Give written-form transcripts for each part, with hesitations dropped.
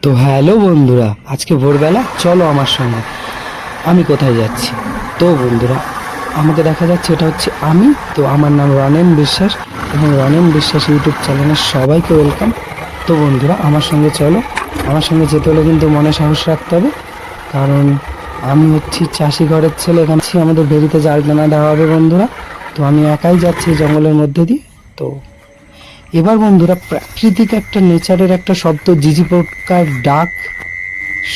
তো হ্যালো বন্ধুরা, আজকে ভোরবেলা চলো আমার সঙ্গে। আমি কোথায় যাচ্ছি? তো বন্ধুরা, আমাকে দেখা যাচ্ছে এটা হচ্ছে আমি। তো আমার নাম রনেন বিশ্বাস এবং রনেন বিশ্বাস ইউটিউব চ্যানেলের সবাইকে ওয়েলকাম। তো বন্ধুরা, আমার সঙ্গে চলো। আমার সঙ্গে যেতে হলে কিন্তু মনে সাহস রাখতে হবে, কারণ আমি হচ্ছি চাষি ঘরের ছেলে। এখানে আমাদের ভেরিতে জাল টানা দেওয়া হবে বন্ধুরা। তো আমি একাই যাচ্ছি জঙ্গলের মধ্যে দিয়ে। তো এবার বন্ধুরা, প্রাকৃতিক একটা নেচারের একটা শব্দ, ঝিঝি পোকার ডাক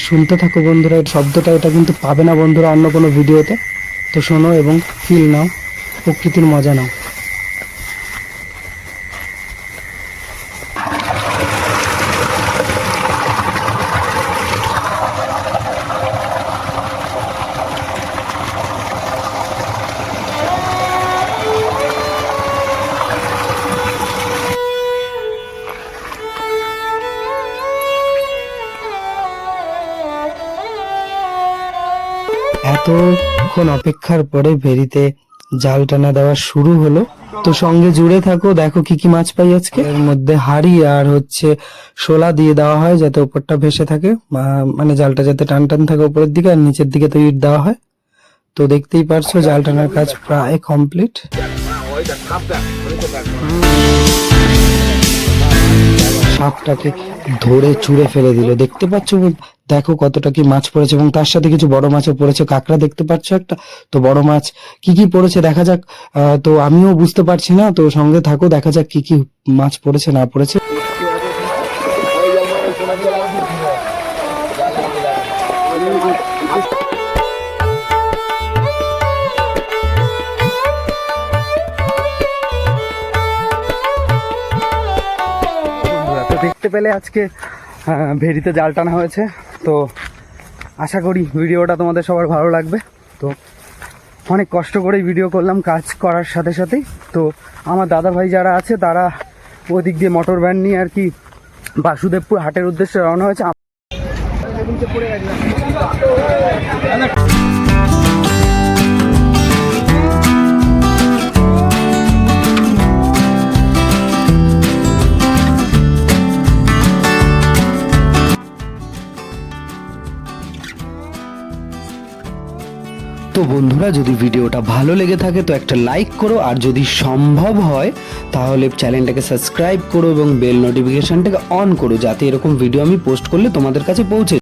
শুনতে থাকো বন্ধুরা। এই শব্দটা এটা কিন্তু পাবে না বন্ধুরা অন্য কোনো ভিডিওতে। তো শোনো এবং ফিল নাও, প্রকৃতির মজা নাও। এতক্ষণ অপেক্ষার পরে ভেরিতে জাল টানা দেওয়া শুরু হলো। তো সঙ্গে জুড়ে থাকো, দেখো কি কি মাছ পাই আজকে। এর মধ্যে হাড়ি আর হচ্ছে শোলা দিয়ে দেওয়া হয় যাতে উপরটা ভেসে থাকে, মানে জালটা যাতে টান টান থাকে উপরের দিকে, আর নিচের দিকে তো ইট দেওয়া হয়। তো দেখতেই পারছো জাল টানার কাজ প্রায় কমপ্লিট। সাপটাকে ধরে চুড়ে ফেলে দিল, দেখতে পাচ্ছ? দেখো কতটা কি মাছ পড়েছে, এবং তার সাথে কিছু বড় মাছও পড়েছে। কাঁকড়া দেখতে পাচ্ছ একটা। তো বড় মাছ কি কি পড়েছে দেখা যাক। তো আমিও বুঝতে পারছি না, তো সঙ্গে থাকো, দেখা যাক কি কি মাছ পড়েছে না পড়েছে। তো দেখতে পেলে আজকে ভেরিতে জাল টানা হয়েছে। তো আশা করি ভিডিওটা তোমাদের সবার ভালো লাগবে। তো অনেক কষ্ট করেই ভিডিও করলাম কাজ করার সাথে সাথেই। তো আমার দাদা ভাই যারা আছে তারা ওদিক দিয়ে মোটর ভ্যান নিয়ে আর কি বাসুদেবপুর হাটের উদ্দেশ্যে রওনা হয়েছে। তো বন্ধুরা, যদি ভিডিওটা ভালো লেগে থাকে তো একটা লাইক করো, আর যদি সম্ভব হয় তাহলে চ্যানেলটাকে সাবস্ক্রাইব করো এবং বেল নোটিফিকেশনটাকে অন করো, যাতে এরকম ভিডিও আমি পোস্ট করলে তোমাদের কাছে পৌঁছে।